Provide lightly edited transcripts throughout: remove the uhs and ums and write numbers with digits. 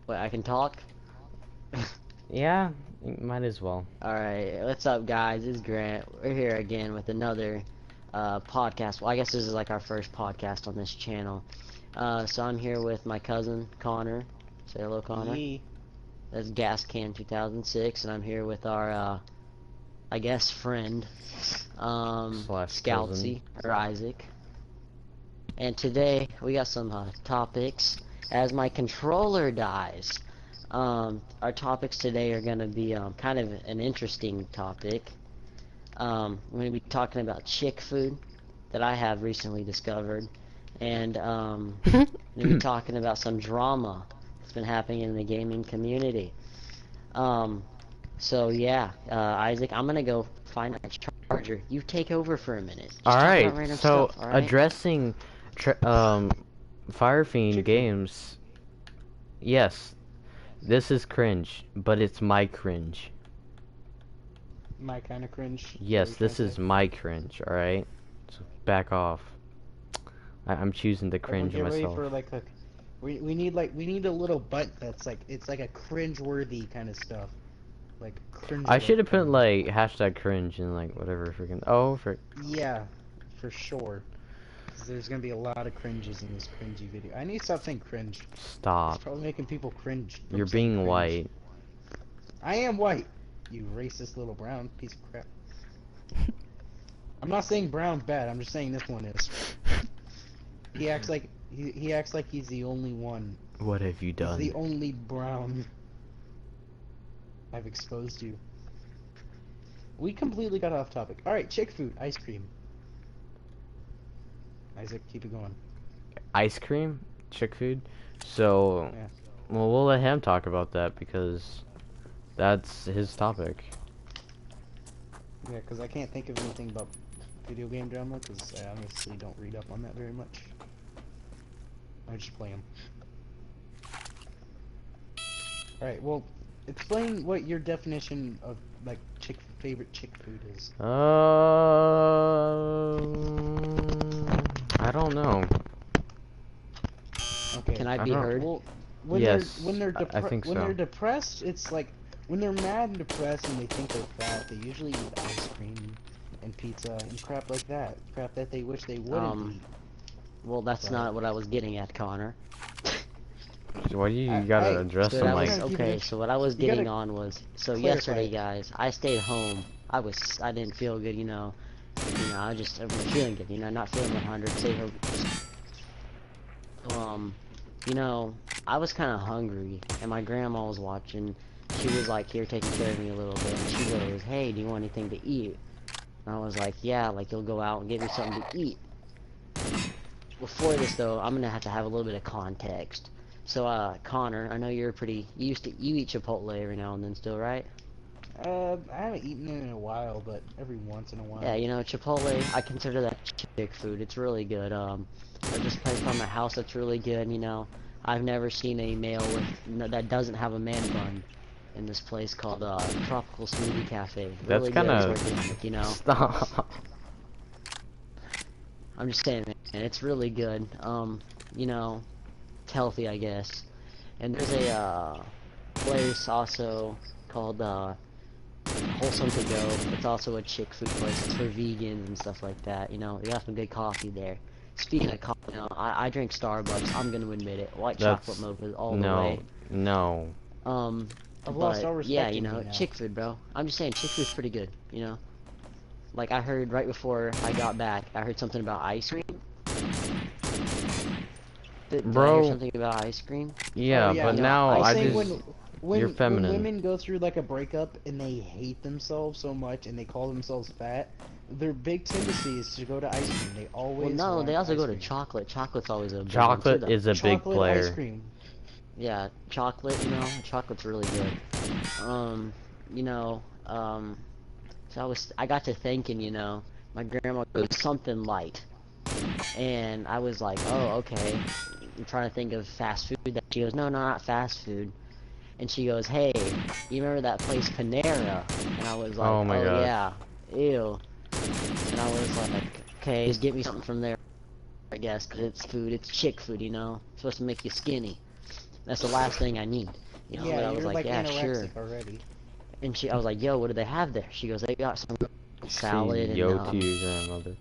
Wait, I can talk? Yeah, you might as well. Alright, what's up, guys? This is Grant. We're here again with another podcast. Well, I guess this is like our first podcast on this channel. So I'm here with my cousin, Connor. Say hello, Connor. Yee. That's Gas Can 2006, and I'm here with our, I guess, friend, Slash Scoutsy, or Isaac. And today, we got some topics. As my controller dies, our topics today are going to be kind of an interesting topic. We're going to be talking about chick food that I have recently discovered, and we're going to be talking about some drama that's been happening in the gaming community. So yeah, Isaac, I'm going to go find a charger. You take over for a minute. Just talk Alright, about random so stuff, alright? addressing Fire Fiend games, yes, this is cringe, but it's my cringe. My kind of cringe. Yes, this is my cringe, alright? So back off. I'm choosing the cringe get ready myself. for like a. We need a little butt that's like it's like a cringe-worthy kind of stuff. Like cringe. I should have put like hashtag cringe and like whatever freaking. Oh, for. Yeah, for sure. 'Cause there's gonna be a lot of cringes in this cringy video. I need to stop saying cringe. It's Stop. probably making people cringe. from You're saying being cringe. white. I am white. You racist little brown piece of crap. I'm not saying brown's bad. I'm just saying this one is. He acts like he acts like he's the only one. What have you He's done? the only brown. I've exposed you. We completely got off topic. Alright, chick food, ice cream. Isaac, keep it going. Ice cream? Chick food? So, Yeah. well, we'll let him talk about that because that's his topic. Yeah, because I can't think of anything about video game drama because I honestly don't read up on that very much. I just play them. Alright, well, explain what your definition of, like, favorite chick food is. I don't know. Okay. Can I be don't- heard? Well, when Yes, when they're I think when so. they're depressed, it's like when they're mad and depressed and they think they're fat, they usually eat ice cream and pizza and crap like that. Crap that they wish they wouldn't eat. Well, that's But- not what I was getting at, Connor. Why do you I- gotta I- address So him that like? was, Keep it okay, in- so what I was you gotta getting on was, so clarify yesterday, it. guys, I stayed home. I didn't feel good, I wasn't feeling good, not feeling 100. I was kind of hungry, and my grandma was watching. She was like here taking care of me a little bit, and she goes, "Hey, do you want anything to eat?" And I was like, "Yeah, like you'll go out and get me something to eat." Before this though, I'm gonna have to have a little bit of context. So, Connor, I know you eat Chipotle every now and then still, right? I haven't eaten it in a while, but every once in a while. Yeah, Chipotle, I consider that chick food. It's really good. There's this place by my house that's really good, I've never seen a meal that doesn't have a man bun in this place called, Tropical Smoothie Cafe. That's Really kind good. of It's organic, stop. I'm just saying, man, it's really good. It's healthy, I guess. And there's a place also called Wholesome to Go. It's also a chick food place. It's for vegans and stuff like that. They got some good coffee there. Speaking of coffee, I drink Starbucks. I'm gonna admit it. White chocolate mocha all the way. No. I've lost all But respect yeah, in you now. chick food, bro. I'm just saying, chick food's pretty good. Like I heard right before I got back, I heard something about ice cream. Did I Bro. hear something about ice cream? Yeah, Oh, yeah, but no, now I say just when you're feminine. When women go through like a breakup and they hate themselves so much and they call themselves fat, their big tendency is to go to ice cream. They always Well, no, want they also ice go to cream. chocolate. Chocolate's always a big one, too, chocolate though. is a big Chocolate ice player. cream. Yeah, chocolate, chocolate's really good. You know, so I got to thinking, my grandma goes something light. And I was like, oh, okay. I'm trying to think of fast food. That she goes, no, not fast food. And she goes, hey, you remember that place Panera? And I was like, Oh my gosh. yeah, ew. And I was like, okay, just get me something from there, I guess, 'cause it's food, it's chick food, it's supposed to make you skinny. That's the last thing I need. You know, but Yeah, I was you're like, like yeah, anorexic sure. already. And I was like, yo, what do they have there? She goes, they got some Say salad and yo to your grandmother.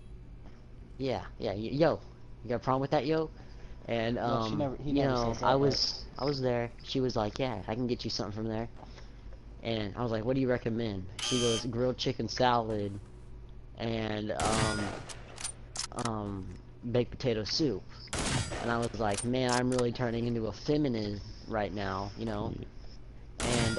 yeah, yo, you got a problem with that, yo? And No, he you never know, says that. I was there. She was like, yeah, I can get you something from there. And I was like, what do you recommend? She goes, grilled chicken salad and baked potato soup. And I was like, man, I'm really turning into a feminine right now, you know. And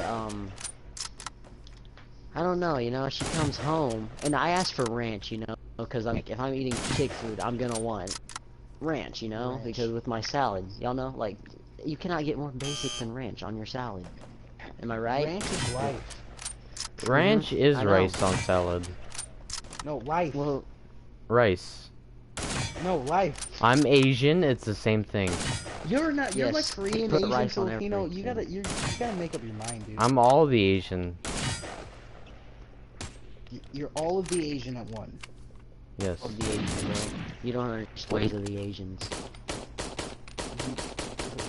I don't know, you know, she comes home, and I asked for ranch, you know, because I'm like, if I'm eating chick food, I'm gonna want ranch, you know, Ranch. because with my salad, y'all know, like, you cannot get more basic than ranch on your salad. Am I right? Ranch is life. Ranch is I know. rice on salad. No, life. Well, Rice. No, life. I'm Asian, it's the same thing. You're not. You're like yes, Korean, put Asian, rice on Filipino. everything. You gotta make up your mind, dude. I'm all the Asian. You're all of the Asian at one. Yes. Of the Asians, bro. You don't understand the ways of the Asians.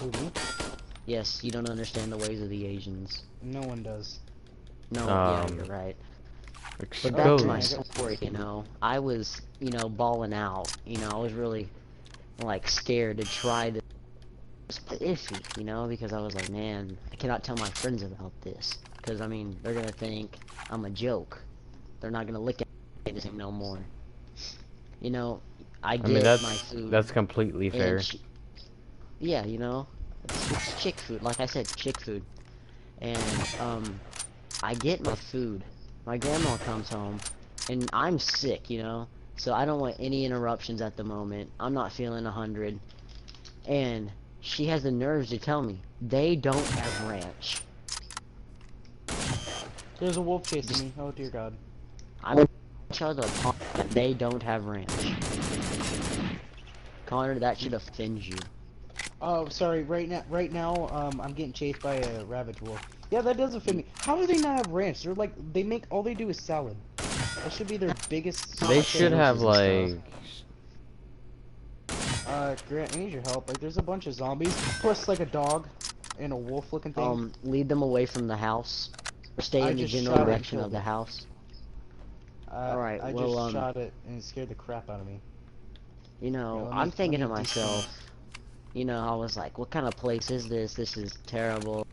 Who, me? Yes, you don't understand the ways of the Asians. No one does. No, yeah, Um, you're right. But Excuse. back to my Okay. story, you know, I was, you know, balling out. You know, I was really, like, scared to try this. It was iffy, you know, because I was like, man, I cannot tell my friends about this. Because, I mean, they're gonna think I'm a joke. They're not gonna look at this no more. You know, I I mean, get my food. that's completely fair. And yeah, you know, it's chick food. Like I said, chick food. And, I get my food. My grandma comes home, and I'm sick, you know? So I don't want any interruptions at the moment. I'm not feeling 100. And she has the nerves to tell me, they don't have ranch. There's a wolf chasing me. Oh dear God. I'm gonna tell the pond that they don't have ranch. Connor, that should offend you. Oh, sorry. Right now, I'm getting chased by a ravage wolf. Yeah, that does offend me. How do they not have ranch? They're like, all they do is salad. That should be their biggest. They should have, sandwiches like... and Grant, I need your help. Like, there's a bunch of zombies, plus like a dog and a wolf-looking thing. Lead them away from the house. Or stay I in the just general shot it and direction of killed the it. house. I well, just shot it and it scared the crap out of me. You know, let I'm me thinking to destroy it. myself, you know, I was like, what kind of place is this? This is terrible.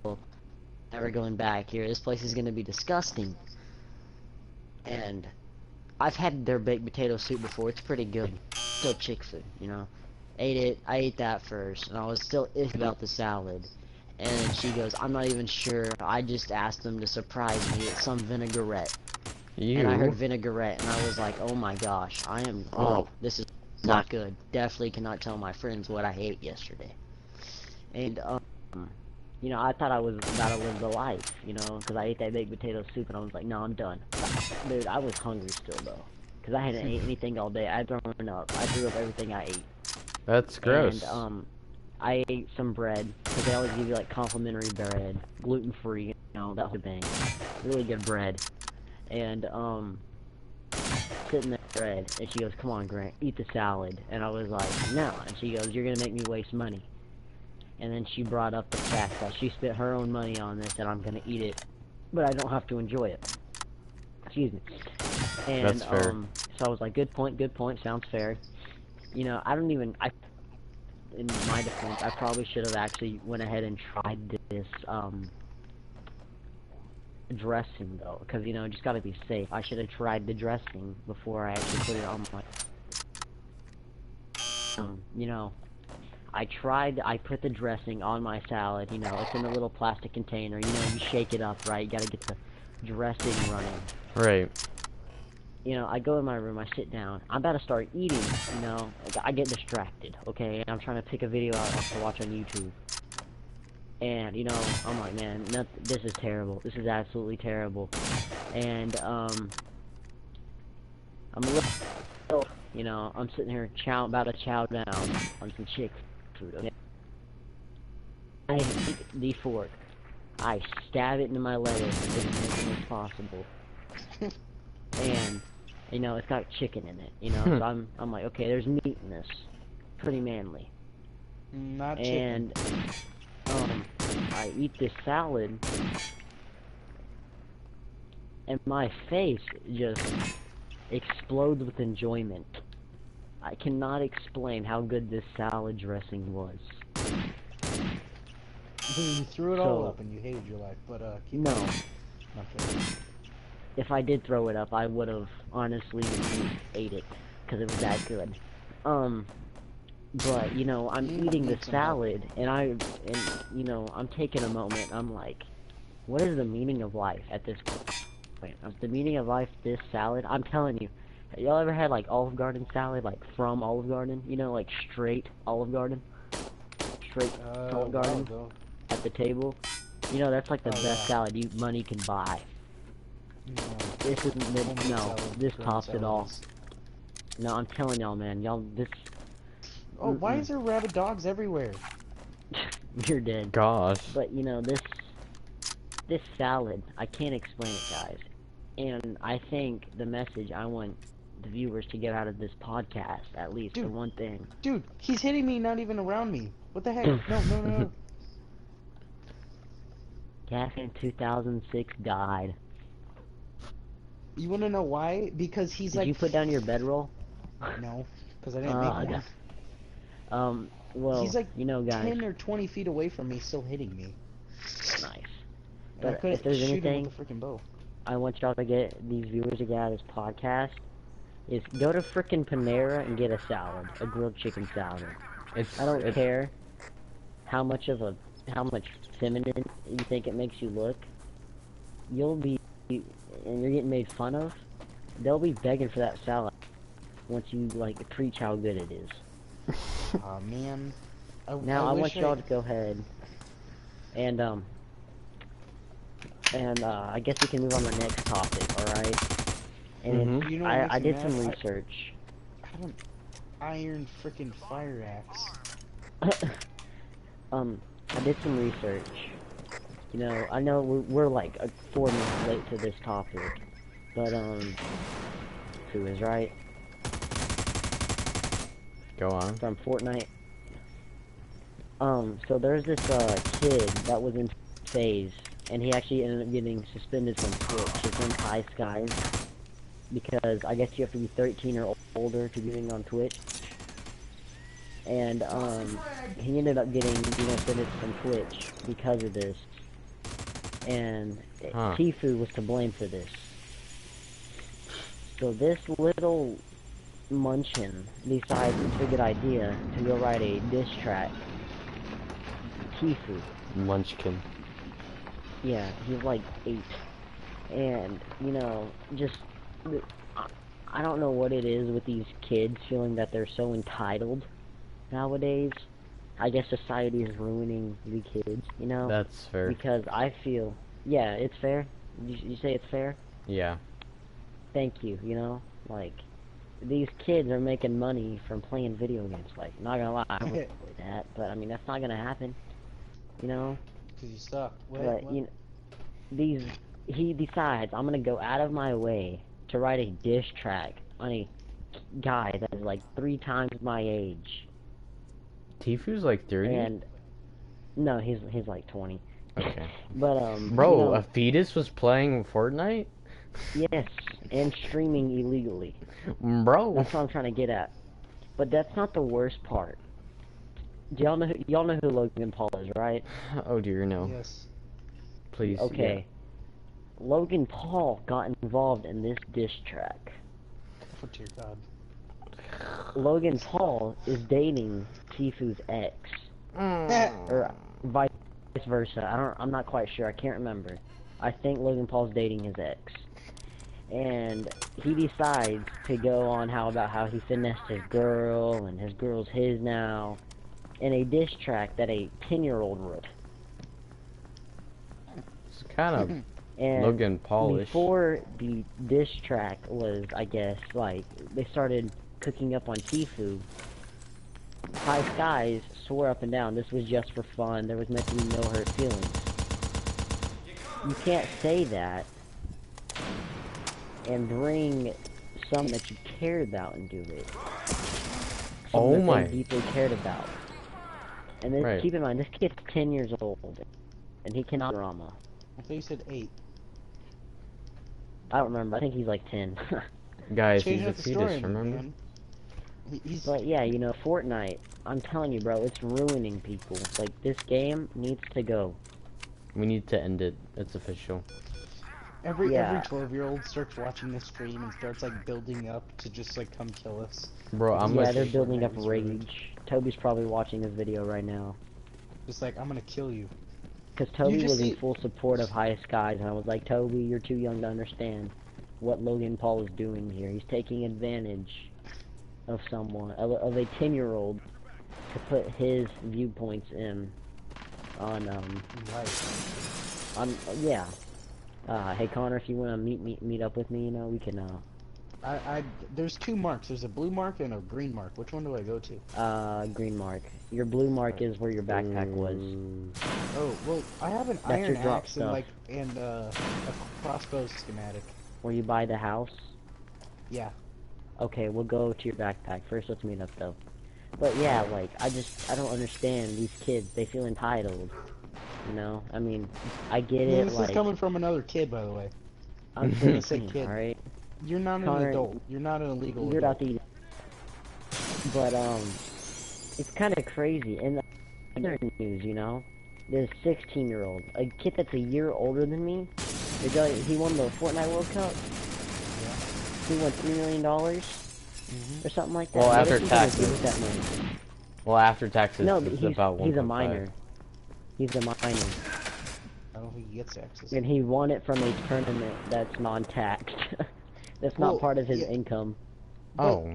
Never going back here. This place is going to be disgusting. And I've had their baked potato soup before. It's pretty good. Still chick food, you know. I ate that first, and I was still iffy about the salad. And she goes, I'm not even sure. I just asked them to surprise me with some vinaigrette. And I heard You. vinaigrette, and I was like, oh my gosh, oh, this is not good. Definitely cannot tell my friends what I ate yesterday. And, you know, I thought I was about to live the life, you know, because I ate that baked potato soup, and I was like, no, I'm done. Dude, I was hungry still, though. Because I hadn't ate anything all day. I threw up. I threw up everything I ate. That's gross. And, I ate some bread, because they always give you, like, complimentary bread. Gluten-free, you know, that whole thing. Really good bread. And, sitting there bread, and she goes, come on, Grant, eat the salad. And I was like, no. And she goes, you're gonna make me waste money. And then she brought up the fact that she spent her own money on this, and I'm gonna eat it, but I don't have to enjoy it. Excuse me. And, That's fair. so I was like, good point, sounds fair. You know, in my defense, I probably should have actually went ahead and tried this, dressing though, because you know, just gotta be safe. I should have tried the dressing before I actually put it on my. You know, I put the dressing on my salad. You know, it's in a little plastic container. You know, you shake it up, right? You gotta get the dressing running. Right. You know, I go in my room, I sit down, I'm about to start eating. You know, I get distracted. Okay, I'm trying to pick a video out to watch on YouTube. And, you know, I'm like, man, this is terrible. This is absolutely terrible. And, I'm a little, you know, I'm sitting here about to chow down on some chick food, okay? I take the fork. I stab it into my lettuce as quickly as possible. And, you know, it's got chicken in it, you know, so I'm like, okay, there's meat in this. Pretty manly. Not chicken. And, I eat this salad, and my face just explodes with enjoyment. I cannot explain how good this salad dressing was. You threw it all So- up and you hated your life, but keep No, going. Okay. if I did throw it up, I would have honestly ate it because it was that good. But you know, I'm eating the salad, and you know, I'm taking a moment. I'm like, what is the meaning of life at this point? The meaning of life, this salad. I'm telling you, y'all ever had like Olive Garden salad, like from Olive Garden? You know, like straight Olive Garden, straight Olive Garden Ago. at the table. You know, that's like the Oh, best yeah. salad money can buy. No. This is Homemade no, salad, this grilled tops it salad all. is- No, I'm telling y'all, man, y'all, this. Oh, why Mm-mm. is there rabid dogs everywhere? You're dead. Gosh. But you know, this salad, I can't explain it, guys. And I think the message I want the viewers to get out of this podcast, at least the Dude. one thing. Dude, he's hitting me, not even around me. What the heck? No. Gas in 2006 died. You wanna know why? Because he's Did like... you put down your bedroll? No, because I didn't make Okay. one. Well, He's like you know, guys, 10 or 20 feet away from me, still hitting me. nice. And I But couldn't if there's shoot anything, him with a freaking bow. I want y'all to get these viewers to get out of this podcast is go to frickin' Panera and get a salad, a grilled chicken salad. It's, I don't it's- care how much feminine you think it makes you look. You'll be, and you're getting made fun of. They'll be begging for that salad once you like preach how good it is. Aw, man. Now I want wish y'all to go ahead and I guess we can move on to the next topic. All right. And Mhm. You know what I makes me did mad? some I- research. I have an iron freaking fire axe. I did some research. You know, I know we're like 4 minutes late to this topic, but who is right Go on. from Fortnite? So there's this kid that was in FaZe, and he actually ended up getting suspended from Twitch. His name's High Skies, because I guess you have to be 13 or older to be getting on Twitch. And he ended up getting suspended from Twitch because of this. And Huh. Tfue was to blame for this. So this little munchin decides it's a good idea to go write a diss track. Tfue. Munchkin. Yeah, he's like 8. And, you know, just, I don't know what it is with these kids feeling that they're so entitled nowadays. I guess society is ruining the kids, you know? That's fair. Because I feel, yeah, it's fair. You say it's fair? Yeah. Thank you, you know? Like, these kids are making money from playing video games. Like, not gonna lie, I would play that, but I mean, that's not gonna happen, you know? Because you suck. But, you know, he decides, I'm gonna go out of my way to write a diss track on a guy that is like 3 times my age. Tifu's like 30? And, no, he's like 20. Okay. But, Bro, you know, a fetus was playing Fortnite? yes, and streaming illegally. Bro. That's what I'm trying to get at. But that's not the worst part. Do y'all know who Logan Paul is, right? Oh dear, no. Yes. Please. Okay. Logan Paul got involved in this diss track. Oh, dear God. Logan Paul is dating Tfue's ex, Yeah. or vice versa. I'm not quite sure. I can't remember. I think Logan Paul's dating his ex, and he decides to go on about how he finessed his girl and his girl's his now, in a diss track that a 10-year-old wrote. It's kind of And Logan Paulish. before the diss track was, I guess, like, they started cooking up on Tfue, High Skies swore up and down this was just for fun, there was meant to be no hurt feelings. You can't say that and bring something that you cared about and do it. Oh Something that my. they deeply cared about. And then Right. keep in mind, this kid's 10 years old. and he cannot drama. I thought you said 8. I don't remember. I think he's like 10. Guys, he's Changing a up the story, fetus, remember? man. He's But yeah, you know, Fortnite. I'm telling you, bro, it's ruining people. Like this game needs to go. We need to end it. It's official. every Yeah. 12-year-old starts watching this stream and starts like building up to just like come kill us. Bro, I'm Yeah, like, they're Fortnite building up is ruined. rage. Toby's probably watching this video right now. Just like, I'm gonna kill you. Because Toby just was in see- full support of Highest Skies, and I was like, Toby, you're too young to understand what Logan Paul is doing here. He's taking advantage of someone, of a 10-year-old, to put his viewpoints in on, Right. yeah. Hey Connor, if you wanna meet up with me, you know, we can, There's 2 marks. There's a blue mark and a green mark. Which one do I go to? green mark. Your blue mark is where your backpack was. Oh, well, I have an That's iron your drop axe and stuff. like, and a crossbow schematic. Where you buy the house. Yeah. Okay, we'll go to your backpack. First, let's meet up, though. But yeah, like, I don't understand these kids. They feel entitled. You know? I mean, I get Man, it, this like, is coming from another kid, by the way. I'm Say 16, kid. alright? You're not an Connor, adult. You're not an illegal You're adult. about to eat. But, it's kind of crazy. In the other news, you know? This 16-year-old, a kid that's a year older than me, he won the Fortnite World Cup. He won $3 million or something like that. Well, What after is he gonna do taxes. with that money? Well, after taxes, No, it's but about 1.5. he's a minor. He's a minor. I don't think he gets access. And he won it from a tournament that's non-taxed. That's not Well, part of his yeah. income. Oh,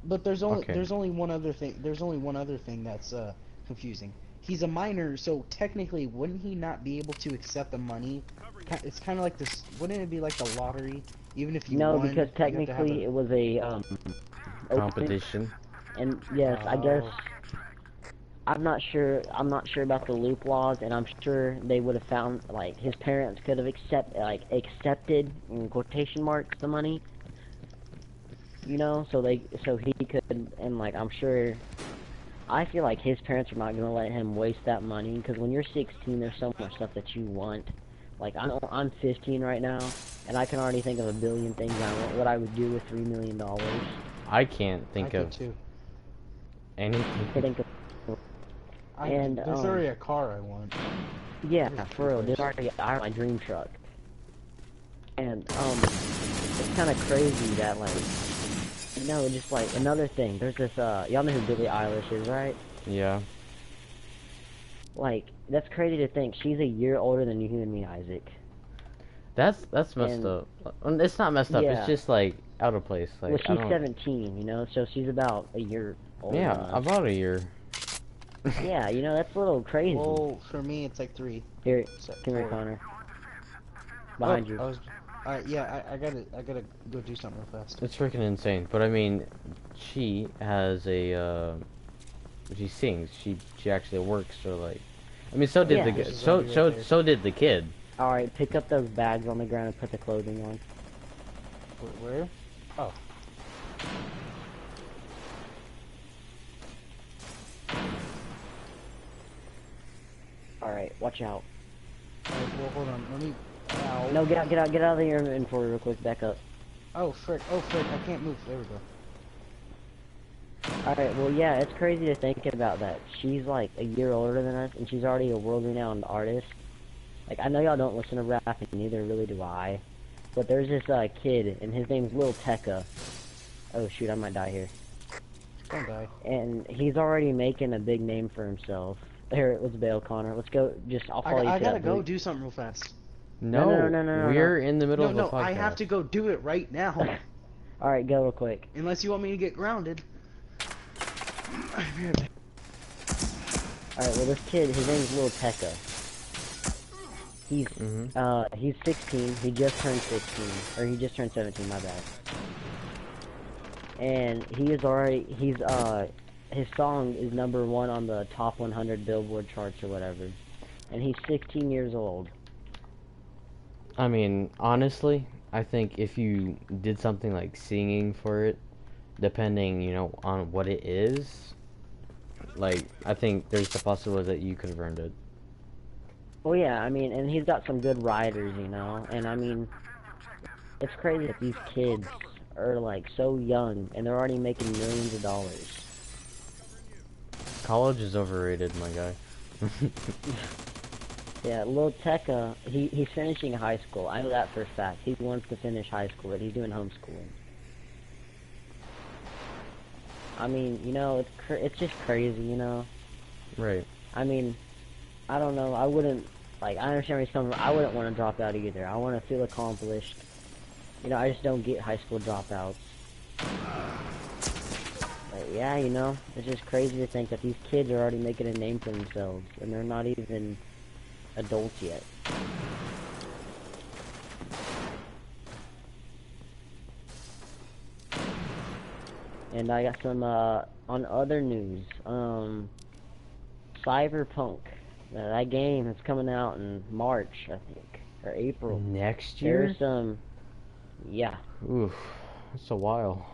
But there's only Okay. there's only one other thing. There's only one other thing that's confusing. He's a minor, so technically, wouldn't he not be able to accept the money? It's kind of like this. Wouldn't it be like the lottery? Even if you No, won, because you have to have technically a- it was a open, competition. and yes, I guess Oh. I'm not sure about the loop laws, and I'm sure they would have found, like, his parents could have accepted in quotation marks the money. You know, so he could, and like I'm sure. I feel like his parents are not gonna let him waste that money, because when you're 16, there's so much stuff that you want. Like I'm 15 right now, and I can already think of a billion things what I would do with $3 million. I can't I think could of too. anything. I think of, And, there's already a car I want. yeah, for real. There's already my dream truck, and it's kind of crazy that like, you know, just like another thing. There's this y'all know who Billie Eilish is, right? Yeah. Like that's crazy to think she's a year older than you and me, Isaac. That's messed And- up. It's not messed up. Yeah. It's just like out of place. Like Well, I she's don't. 17, you know, so she's about a year older. Yeah, than us. about a year. Yeah, you know, that's a little crazy. Well, for me, it's like 3. Here, So, come here, 4. Connor. Behind Oh, you. I gotta go do something real fast. It's freaking insane. But I mean, she has a. She sings. She actually works. So like, I mean, so did Yeah. the There's a so zombie right so there. so did the kid. All right, pick up those bags on the ground and put the clothing on. Where? Oh. All right, watch out. Alright, well, hold on. Let me. Ow. No, get out of the inventory real quick. Back up. Oh frick! I can't move. There we go. Alright, well, yeah, it's crazy to think about that. She's like a year older than us, and she's already a world-renowned artist. Like, I know y'all don't listen to rap, and neither really do I. But there's this kid, and his name's Lil Tecca. Oh shoot, I might die here. Don't die. And he's already making a big name for himself. Here, let's bail, Connor. Let's go. I'll follow you. I to gotta that go booth. do something real fast. No, no, we're in the middle No, of a no, podcast. I have to go do it right now. Alright, go real quick. Unless you want me to get grounded. Alright, well, this kid, his name's Lil Tecca. He's 16. He just turned 16, or he just turned 17. My bad. And his song is #1 on the top 100 Billboard charts or whatever. And he's 16 years old. I mean, honestly, I think if you did something like singing for it, depending, you know, on what it is, like, I think there's the possibility that you could have earned it. Well, yeah, I mean, and he's got some good riders, you know, and I mean, it's crazy that these kids are like so young and they're already making millions of dollars. College is overrated, my guy. Yeah, Lil Tecca, he's finishing high school. I know that for a fact. He wants to finish high school, but he's doing homeschooling. I mean, you know, it's just crazy, you know. Right. I mean, I don't know. I wouldn't I understand where he's coming from. I wouldn't want to drop out either. I want to feel accomplished. You know, I just don't get high school dropouts. But yeah, you know, it's just crazy to think that these kids are already making a name for themselves, and they're not even adults yet. And I got some, on other news, Cyberpunk. That game is coming out in March, I think, or April. Next year? There's some, yeah. Oof, that's a while.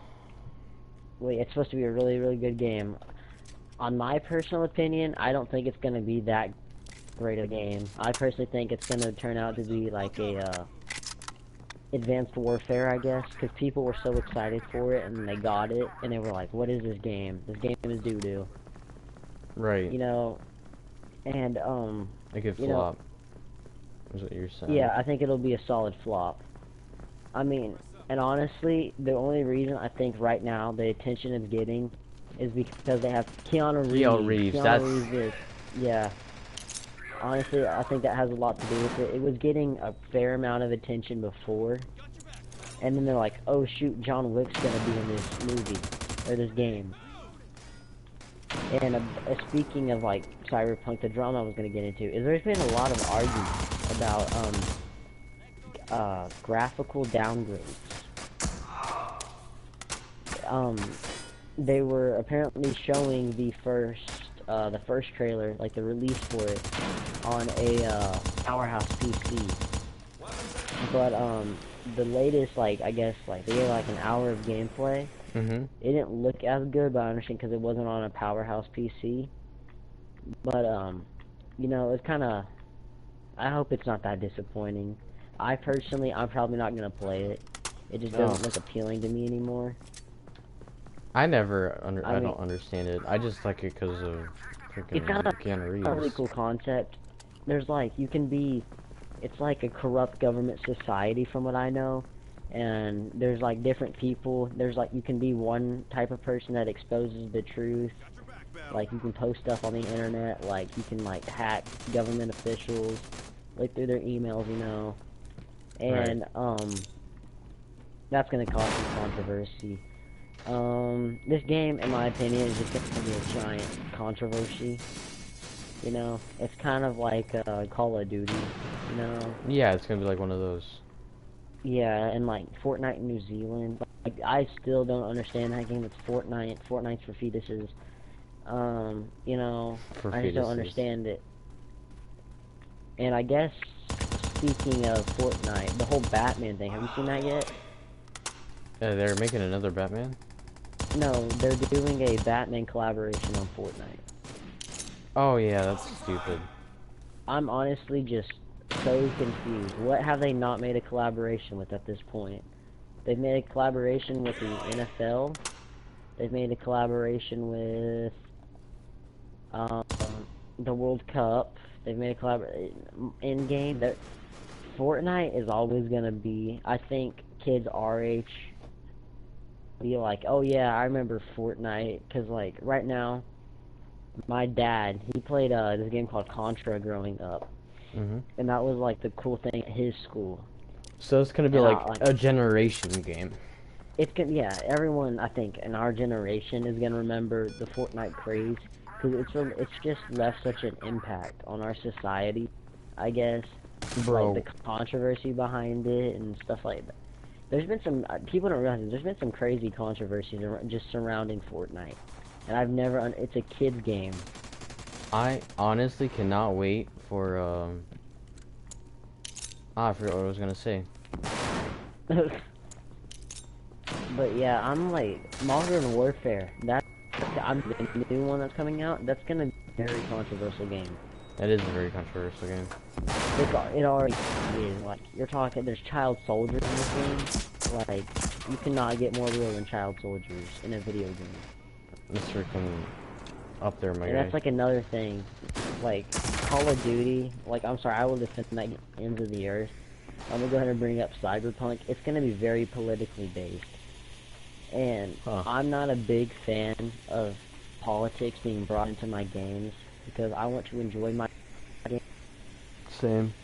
Wait, it's supposed to be a really, really good game. On my personal opinion, I don't think it's gonna be that great a game. I personally think it's gonna turn out to be like a, Advanced Warfare, I guess, because people were so excited for it, and they got it, and they were like, what is this game? This game is doo-doo. Right. You know, and, It could you know, flop, is what you're saying. yeah, I think it'll be a solid flop. I mean, and honestly, the only reason I think right now the attention it's getting is because they have Keanu Reeves. Keanu Reeves, Reeves is, yeah. Honestly, I think that has a lot to do with it. It was getting a fair amount of attention before, and then they're like, oh shoot, John Wick's gonna be in this movie, or this game. And speaking of like Cyberpunk, the drama I was gonna get into is there's been a lot of arguments about graphical downgrades. They were apparently showing the first trailer, like the release for it, on a Powerhouse PC. But the latest, like I guess, like they gave like an hour of gameplay. It didn't look as good, but I understand because it wasn't on a Powerhouse PC. But you know, it's kind of. I hope it's not that disappointing. I'm probably not gonna play it. It just doesn't look appealing to me anymore. I don't understand it. I just like it because of freaking Keanu Reeves. It's a really cool concept. There's like, it's like a corrupt government society from what I know. And there's like different people. There's like, you can be one type of person that exposes the truth. Like you can post stuff on the internet. Like you can like hack government officials, like through their emails, you know. And that's gonna cause some controversy. This game, in my opinion, is just gonna be a giant controversy. You know, it's kind of like Call of Duty. You know. Yeah, it's gonna be like one of those. Yeah, and like Fortnite in New Zealand. Like, I still don't understand that game. It's Fortnite. Fortnite's for fetuses. You know, I just don't understand it. And I guess, speaking of Fortnite, the whole Batman thing, have you seen that yet? They're making another Batman? No, they're doing a Batman collaboration on Fortnite. Oh yeah, that's stupid. I'm honestly just so confused. What have they not made a collaboration with at this point? They've made a collaboration with the NFL. They've made a collaboration with the World Cup. They've made a collaboration in-game. Fortnite is always gonna be, I think, kids our age be like, oh yeah, I remember Fortnite, because like right now, my dad, he played this game called Contra growing up, and that was like the cool thing at his school. So it's gonna be like a generation game. It's gonna, yeah, everyone I think in our generation is gonna remember the Fortnite craze, because it's just left such an impact on our society, I guess. Bro, like the controversy behind it and stuff like that. There's been some, people don't realize it, there's been some crazy controversies just surrounding Fortnite. And I've never, it's a kid's game. I honestly cannot wait for, I forgot what I was gonna say. But yeah, I'm like, Modern Warfare, the new one that's coming out, that's gonna be a very controversial game. That is a very controversial game. It already is. Like, you're talking, there's child soldiers in this game. Like, you cannot get more real than child soldiers in a video game. Mr. Freaking up there, my And guy. that's like another thing. Like, Call of Duty, like, I'm sorry, I will defend that ends of the earth. I'm gonna go ahead and bring up Cyberpunk. It's gonna be very politically based. And I'm not a big fan of politics being brought into my games because I want to enjoy my game. Same.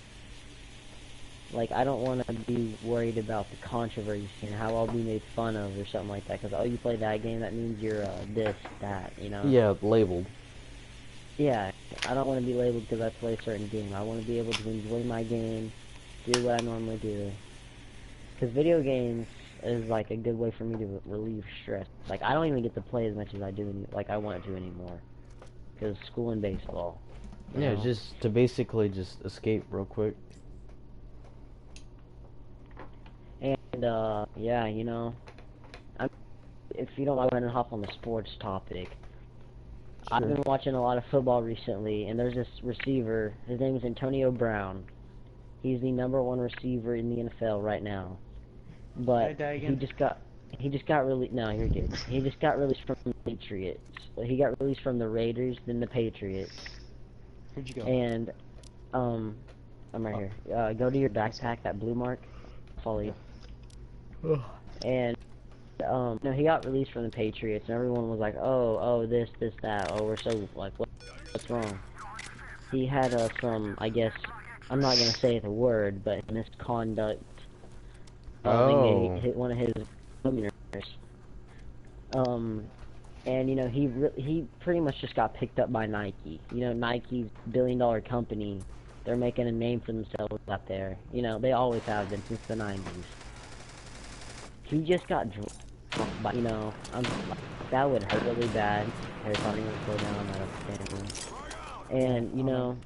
Like, I don't want to be worried about the controversy and how I'll be made fun of or something like that. Because, oh, you play that game, that means you're this, that, you know? Yeah, labeled. Yeah, I don't want to be labeled because I play a certain game. I want to be able to enjoy my game, do what I normally do. Because video games is like a good way for me to relieve stress. Like, I don't even get to play as much as I do, like I want to anymore. Because school and baseball. Yeah, know? just to basically just escape real quick. And, yeah, you know, if you don't mind, I'm gonna hop on the sports topic. Sure. I've been watching a lot of football recently, and there's this receiver. His name is Antonio Brown. He's the #1 receiver in the NFL right now. But he just got released. No, you're good. He just got released from the Patriots. Well, he got released from the Raiders, then the Patriots. Where'd you go? And I'm right here. Go to your backpack, that blue mark. Follow you. And no, he got released from the Patriots, and everyone was like, oh, this, that. Oh, we're so like, what's wrong? He had some, I guess, I'm not gonna say the word, but misconduct. Hit one of his millionaires. And you know, he pretty much just got picked up by Nike. You know, Nike's $billion company. They're making a name for themselves out there. You know, they always have been since the 90s. He just got dropped by, you know, that would hurt really bad. Harry Potter, you want to slow down on that understanding. And, you know,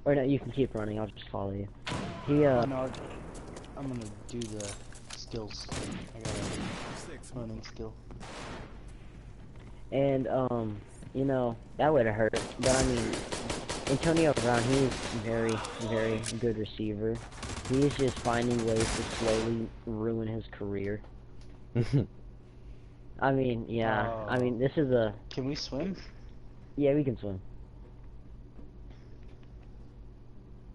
or no, you can keep running, I'll just follow you. He, Oh, no, I'm gonna do the skills. I got a running skill. And, you know, that would hurt. But, I mean, Antonio Brown, he's very, very good receiver. He's just finding ways to slowly ruin his career. I mean, yeah. I mean, this is a... Can we swim? Yeah, we can swim.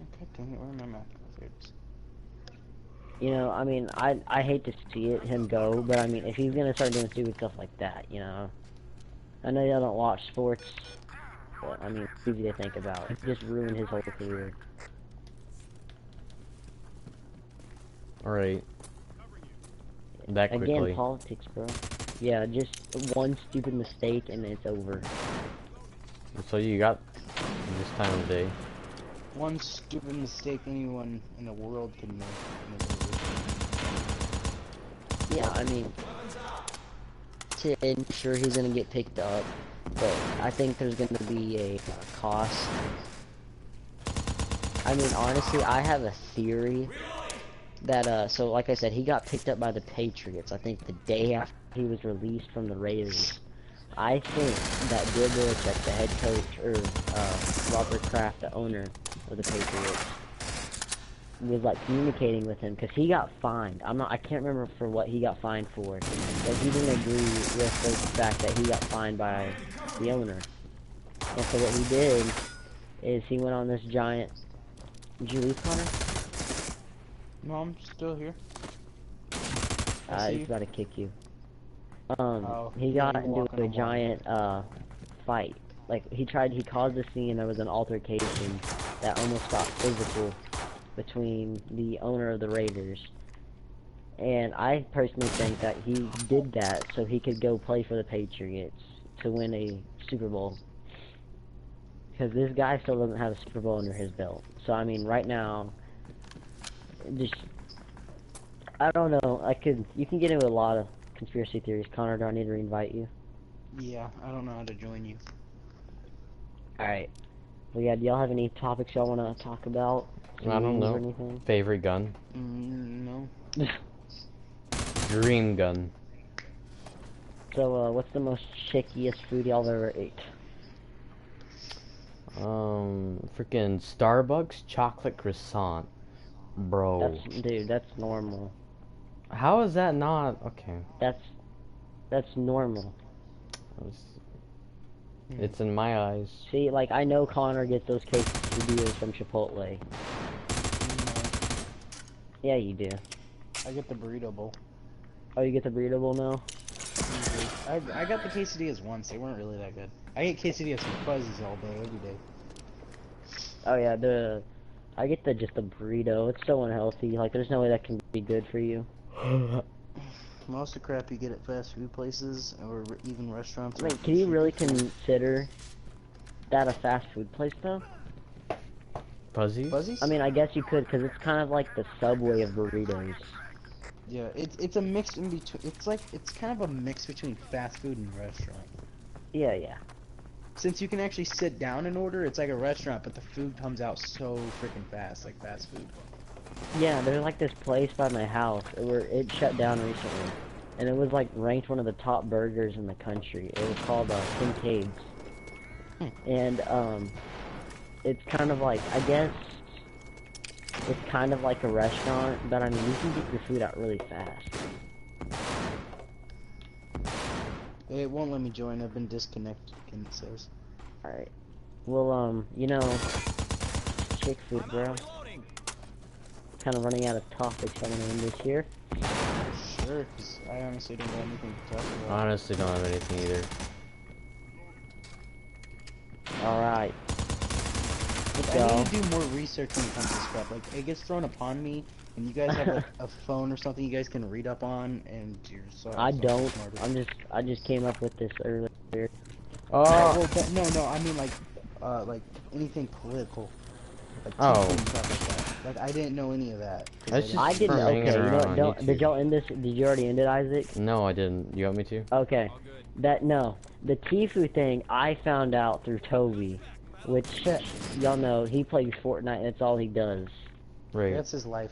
Okay, dang it, where are my map? There it is. You know, I mean, I hate to see him go, but I mean, if he's gonna start doing stupid stuff like that, you know... I know y'all don't watch sports, but I mean, it's easy to think about. It just ruined his whole career. Alright. That quickly. Again, politics, bro. Yeah, just one stupid mistake and it's over. That's all you got this time of day. One stupid mistake anyone in the world can make. Yeah, I mean, to ensure he's gonna get picked up, but I think there's gonna be a cost. I mean, honestly, I have a theory that, so like I said, he got picked up by the Patriots, I think the day after he was released from the Raiders. I think that Bill Belichick, the head coach, or Robert Kraft, the owner of the Patriots, was like communicating with him because he got fined. I can't remember for what he got fined for, but he didn't agree with the fact that he got fined by the owner. And so what he did is he went on this giant. Did you leave, Connor? No, I'm still here. He's about to kick you. He yeah, got you're into walking a along. giant fight. Like he caused a scene. There was an altercation that almost got physical between the owner of the Raiders. And I personally think that he did that so he could go play for the Patriots to win a Super Bowl. Because this guy still doesn't have a Super Bowl under his belt. So I mean, right now, just I don't know. You can get into a lot of conspiracy theories. Connor, do I need to reinvite you? Yeah, I don't know how to join you. All right. Well, yeah. Do y'all have any topics y'all want to talk about? I don't News know. Or anything? Favorite gun? No. Dream gun. So, what's the most shakiest food y'all ever ate? Freaking Starbucks chocolate croissant, bro. Dude, that's normal. How is that not okay? That's normal. It's, it's in my eyes. See, like, I know Connor gets those quesadillas from Chipotle. Yeah, you do. I get the burrito bowl. Oh, you get the burrito bowl now? I got the quesadillas once. They weren't really that good. I get quesadillas from Fuzzy's all day, every day. Oh yeah, I get just the burrito. It's so unhealthy. Like, there's no way that can be good for you. Most of the crap you get at fast food places or even restaurants. I mean, can you really consider that a fast food place though? Fuzzy? Fuzzy's? I mean, I guess you could, because it's kind of like the Subway of burritos. Yeah, it's a mix in between. It's kind of a mix between fast food and restaurant. Yeah, yeah. Since you can actually sit down and order, it's like a restaurant, but the food comes out so freaking fast, like fast food. Yeah, there's like this place by my house where it shut down recently, and it was like ranked one of the top burgers in the country. It was called Kincaid's, and it's kind of like, I guess it's kind of like a restaurant, but I mean, you can get your food out really fast. It won't let me join. I've been disconnected, it says. Alright. Well, you know, chick food, bro. Kind of running out of topics. I'm gonna end this here. Sure, because I honestly don't have anything to talk about. Honestly, don't have anything either. Alright. Let's I go. need to do more research when it comes to this crap. Like, it gets thrown upon me, and you guys have a phone or something you guys can read up on, and you're so. I so don't. smarter. I just came up with this earlier. Oh, Well, no, I mean like anything political. Like Oh. TV and stuff like that. Like, I didn't know any of that. 'Cause That's didn't- I didn't. From hanging Okay, you know around what? on Don't. YouTube. Did y'all end this? Did you already end it, Isaac? no, I didn't. You want me to? Okay. No. The Tfue thing I found out through Toby, which y'all know he plays Fortnite and that's all he does. Right. That's his life.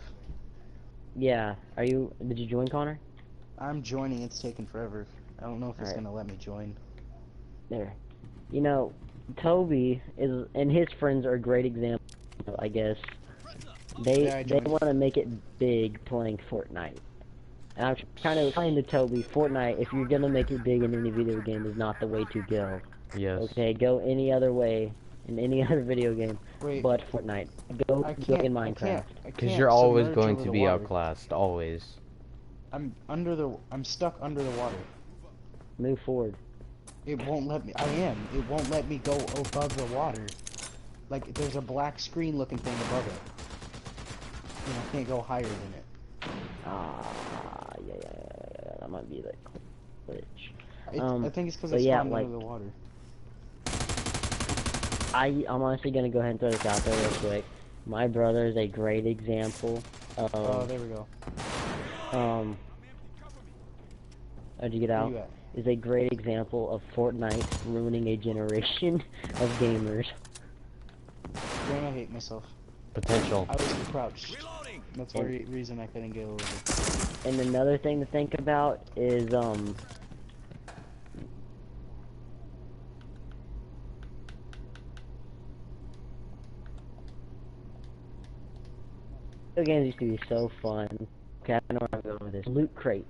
Yeah. Did you join, Connor? I'm joining. It's taking forever. I don't know if it's Alright. gonna let me join. There. You know, Toby and his friends are a great example, I guess. Yeah, I They joined. want to make it big playing Fortnite. And I'm trying to explain to Toby, Fortnite, if you're gonna make it big in any video game, is not the way to go. Yes. Okay, go any other way in any other video game Wait, but Fortnite. Go I in can't. Minecraft. Because you're always submerge going over to the be water. outclassed. Always. I'm stuck under the water. Move forward. It won't let me. I am. It won't let me go above the water. Like, there's a black screen looking thing above it. And I can't go higher than it. Yeah. That might be the glitch. I think it's because but I yeah, spawned like- under the water. I'm honestly gonna go ahead and throw this out there real quick. My brother is a great example of Oh, there we go. how'd you get Where out? you at? Is a great example of Fortnite ruining a generation of gamers. Damn, I hate myself. Potential. I was crouched. That's the reason I couldn't get over. And another thing to think about is video games used to be so fun. Okay, I know where I'm going with this. Loot crates.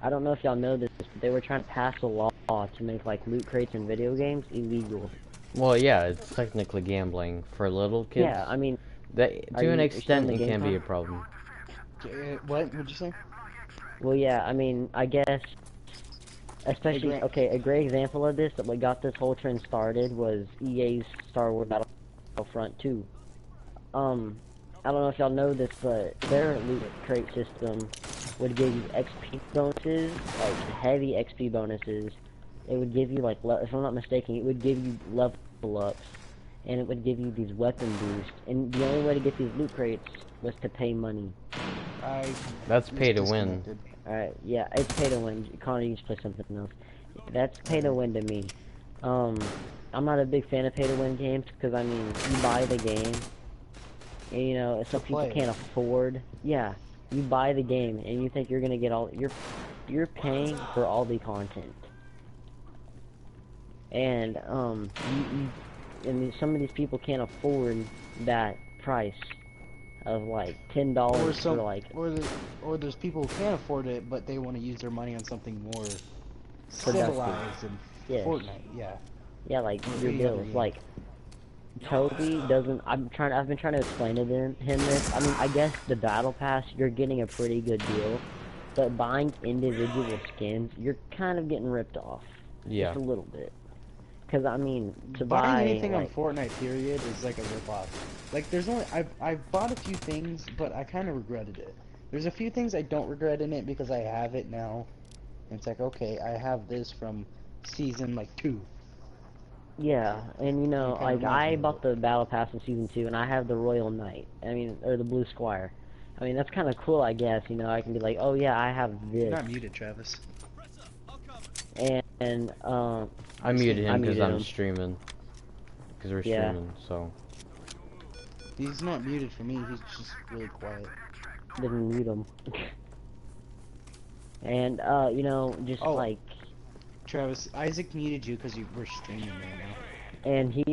I don't know if y'all know this, but they were trying to pass a law to make like loot crates in video games illegal. Well, yeah, it's technically gambling for little kids. Yeah, I mean, That, Are to an you extent, still in it the can game, be a Connor? problem. What? What'd you say? well, yeah, I mean, I guess, especially, Grant. okay, a great example of this that what got this whole trend started was EA's Star Wars Battlefront 2. I don't know if y'all know this, but their loot crate system would give you XP bonuses, like heavy XP bonuses. It would give you like, if I'm not mistaken, it would give you level ups, and it would give you these weapon boosts. And the only way to get these loot crates was to pay money. That's pay to win. Disconnected. Alright, yeah, it's pay to win. Connor, you just play something else. That's pay to win to me. I'm not a big fan of pay to win games because, I mean, you buy the game, and, you know, some people play it. can't afford. Yeah, you buy the game, and you think you're gonna get all. You're paying for all the content. And, and some of these people can't afford that price of like $10 Or for some, like or there's people who can't afford it, but they want to use their money on something more Productive. civilized and Yes. Fortnite. Yeah. like Or your any other bills. game. Like Toby doesn't. I've been trying to explain to him this. I mean, I guess the battle pass you're getting a pretty good deal, but buying individual skins you're kind of getting ripped off. Yeah. Just a little bit. Cause I mean, to Buying buy anything like, on Fortnite period is like a ripoff. Like there's only I've bought a few things, but I kind of regretted it. There's a few things I don't regret in it because I have it now. And it's like, okay, I have this from season like 2. yeah, and you know, kinda like reminds I me of bought it. the battle pass in season 2, and I have the Royal Knight. I mean, or the Blue Squire. I mean, that's kind of cool, I guess. You know, I can be like, oh yeah, I have You're this, not muted, Travis. and I muted him because muted I'm him. streaming. Because we're Yeah. streaming, so. He's not muted for me. He's just really quiet. didn't mute him. And you know, just Oh. like, Travis, Isaac muted you because you were streaming right now. and he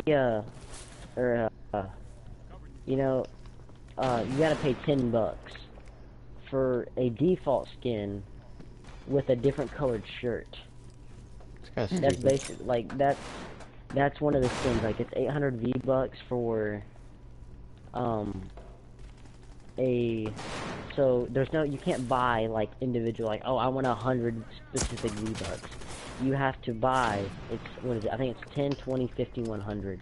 you know, you gotta pay $10 for a default skin with a different colored shirt. It's kind of That's stupid. basic. Like that's one of the skins. Like it's 800 V-Bucks for so there's no, you can't buy like individual, like, oh, I want 100 specific V-Bucks. You have to buy, it's, what is it, I think it's 10, 20, 50, 100.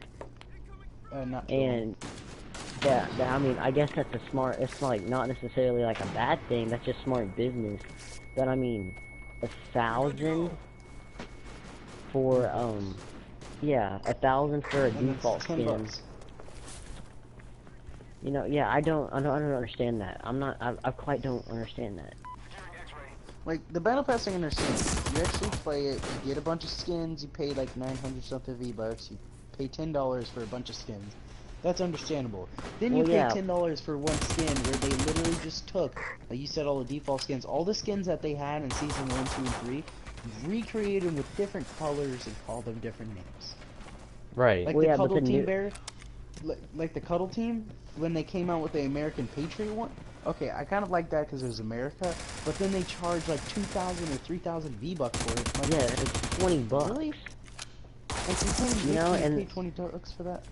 Not too And that, I mean, I guess that's a smart, it's like not necessarily like a bad thing, that's just smart business. But I mean, 1,000 for, yeah, 1,000 for a long. And default it's $10. skin. You know, yeah, I don't understand that. I quite don't understand that. Like, the Battle Pass I understand. You actually play it, you get a bunch of skins, you pay like 900 something V-Bucks, you pay $10 for a bunch of skins. That's understandable. Then you Well, pay yeah. $10 for one skin where they literally just took, like you said, all the default skins, all the skins that they had in Season 1, 2, and 3, recreated them with different colors and called them different names. Right. Like Well, the yeah, but Cuddle the Team new- Bear, like the Cuddle Team, when they came out with the American Patriot one. Okay, I kind of like that because it was America, but then they charged like 2,000 or 3,000 V-Bucks for it. Like, Yeah, it's $20. Really? Like you can't You know, and- pay $20 for that.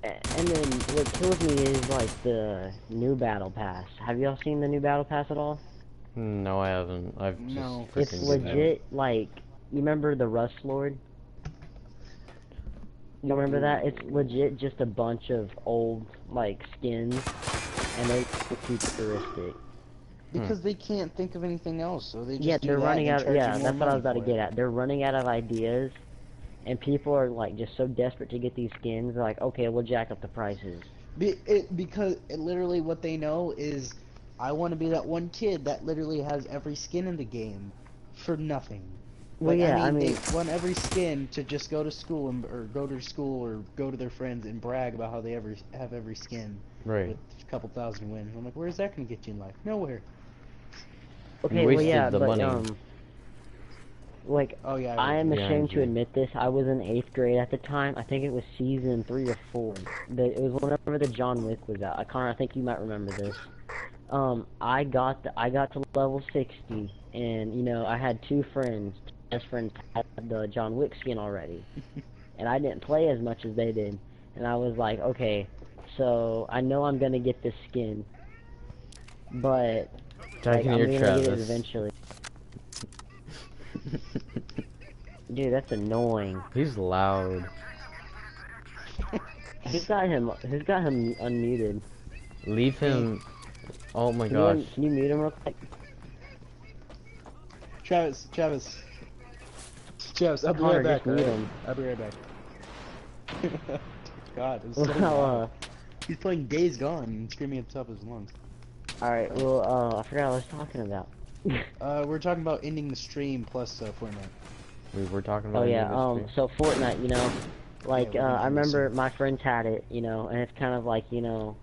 And then what kills me is like the new battle pass. Have y'all seen the new battle pass at all? No, I haven't. I've just No. It's freaking legit, like, you remember the Rust Lord? You remember that? It's legit just a bunch of old, like, skins, and they're futuristic. Because they can't think of anything else, so they just Yeah, do they're that running and out, charge you yeah, more that's what I was about money to for get it. at. They're running out of ideas, and people are, like, just so desperate to get these skins, they're like, okay, we'll jack up the prices. Because literally what they know is, I want to be that one kid that literally has every skin in the game for nothing. Well, Like, yeah, I mean, they want every skin to just go to school or go to their friends and brag about how they have every skin Right. with a couple thousand wins. I'm like, where's that gonna get you in life? Nowhere. okay, well, wasted yeah, the but, money. like, Oh yeah. I am Yeah, ashamed to yeah. admit this. I was in 8th grade at the time. I think it was season 3 or 4. It was whenever the John Wick was out. Connor, I think you might remember this. I got to level 60, and you know I had 2 friends. Best friends had the John Wick skin already, and I didn't play as much as they did. And I was like, okay, so I know I'm gonna get this skin, but I like, can I'm hear gonna get it Travis. eventually. Dude, that's annoying. He's loud. Who's got him unmuted? Leave him. Oh my Can gosh. can you mute him real quick? Travis, I'll be Connor, right back. just mute alright? him. I'll be right back. God, it was so Well, loud. He's playing Days Gone and screaming at the top of his lungs. alright, well, I forgot what I was talking about. We're talking about ending the stream plus Fortnite. We were talking about Oh yeah, industry. so Fortnite, you know, like, Yeah, we're gonna I end remember this. my friends had it, you know, and it's kind of like, you know,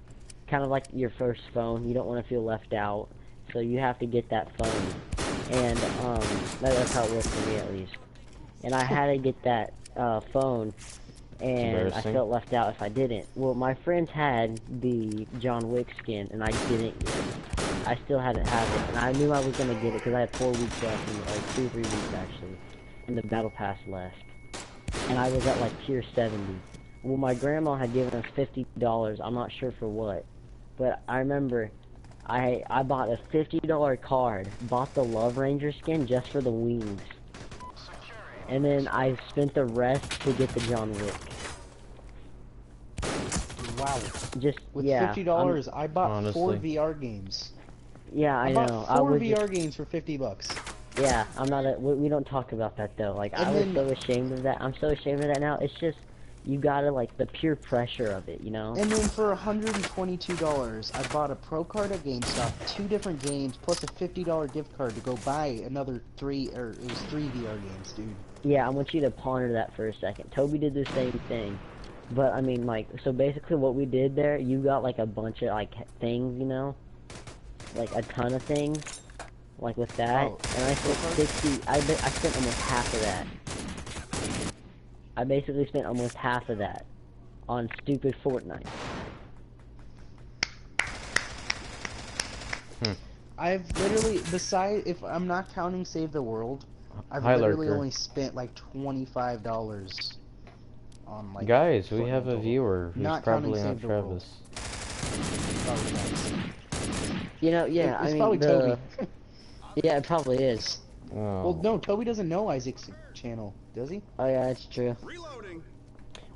kind of like your first phone. You don't want to feel left out, so you have to get that phone. And, that's how it was for me at least. And I had to get that, phone, and I Embarrassing. felt left out if I didn't. Well, my friends had the John Wick skin, and I didn't get it. I still hadn't had it, and I knew I was gonna get it because I had 4 weeks left, and, like 2 or 3 weeks actually, and the battle pass left, and I was at like tier 70. Well, my grandma had given us $50. I'm not sure for what, but I remember I bought a $50 card, bought the Love Ranger skin just for the wings. And then I spent the rest to get the John Wick. Wow. Just With yeah, $50, I bought 4 honestly. VR games. yeah, I bought know. 4 was VR just, games for $50. yeah, I'm not. We don't talk about that though. Like I And was then- so ashamed of that. I'm so ashamed of that now. It's just you gotta like the pure pressure of it, you know. And then for $122, I bought a pro card at GameStop, 2 different games, plus a $50 gift card to go buy another 3 VR games, dude. Yeah, I want you to ponder that for a second. Toby did the same thing. But, I mean, like, so basically what we did there, you got, like, a bunch of, like, things, you know? Like, a ton of things. Like, with that. Oh, And I spent 60, I spent almost half of that. I basically spent almost half of that on stupid Fortnite. I've literally, if I'm not counting Save the World, I've Hi, literally Lurker. only spent like $25 on like. Guys, we Fortnite have a total. viewer who's Not counting probably not Save the World. Travis. Probably guys. You know, yeah, It's I mean, probably Toby. yeah, it probably is. Oh. Well, no, Toby doesn't know Isaac's channel, does he? Oh, yeah, that's true.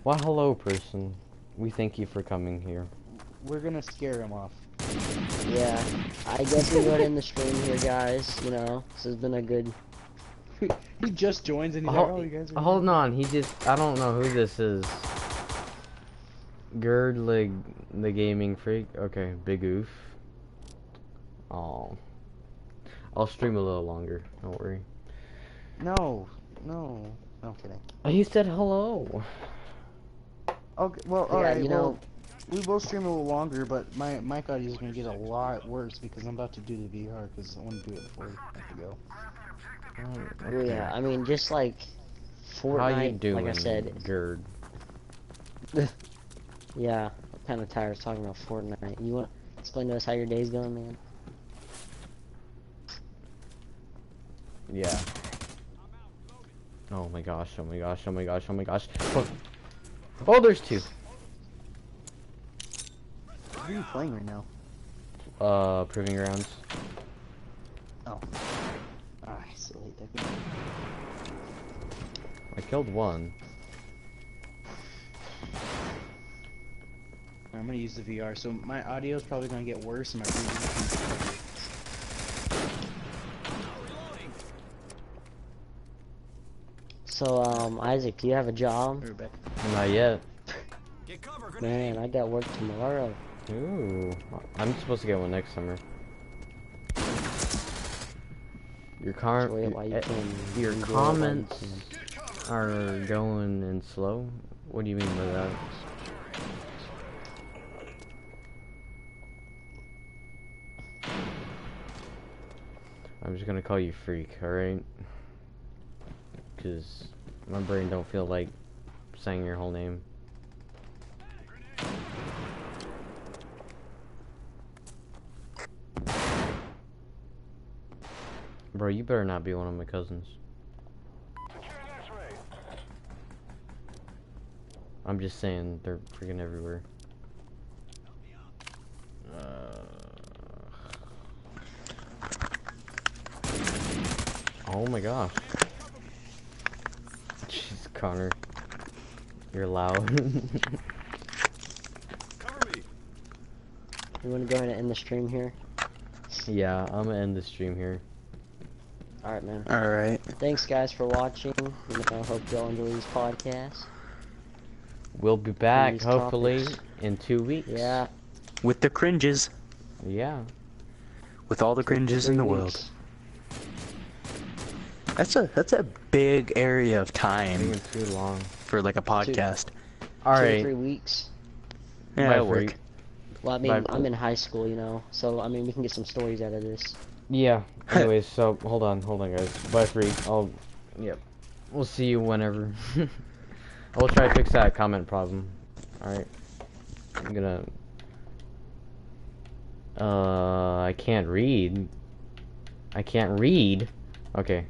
Well, hello, person. We thank you for coming here. We're gonna scare him off. Yeah. I guess we got in the stream here, guys. You know, this has been a good... He just joins and he's Hol- like, oh, you guys are Hold on, I don't know who this is. Gerdlig, the gaming freak. Okay, Big Oof. Oh. I'll stream a little longer, don't worry. No, I'm kidding. He said hello. Okay, well, Yeah, alright, you well, know- we will stream a little longer, but my mic audio is gonna get a lot worse because I'm about to do the VR because I want to do it before we have to go. Oh, yeah, I mean, just like Fortnite, How you doing, like I said, Gerd? yeah, I'm kind of tired of talking about Fortnite. You want to explain to us how your day's going, man? Yeah. Oh my gosh, oh my gosh, oh my gosh, oh my gosh. Oh, oh there's 2. What are you playing right now? Proving grounds. Oh. I still hate that game. I killed 1. I'm gonna use the VR, so my audio is probably gonna get worse and my breathing. So, Isaac, do you have a job? We're back. Not yet. Man, I got work tomorrow. Ooh, I'm supposed to get one next summer. Your So wait, why you your can do it while you comments can. are going in slow. What do you mean by that? I'm just gonna call you freak, alright? Cause my brain don't feel like saying your whole name. Bro, you better not be one of my cousins. I'm just saying, they're freaking everywhere. Oh my gosh. Jeez, Connor. You're loud. You want to go ahead and end the stream here? Yeah, I'm gonna end the stream here. Alright, man. Alright. Thanks, guys, for watching. You know, hope y'all enjoy these podcasts. We'll be back, These hopefully, topics. in 2 weeks. Yeah. With the cringes. Yeah. With all the cringes in the 3 world. weeks. That's a big area of Taking time too long. for like a podcast. 2 or Alright. 3 weeks. Yeah, Bye, it'll work. freak. Well, I mean, Bye. I'm in high school, you know, so I mean, we can get some stories out of this. Yeah. Anyways, so hold on, guys. Bye, freak. Yep. We'll see you whenever. I will try to fix that comment problem. Alright. I'm gonna... I can't read. I can't read? Okay.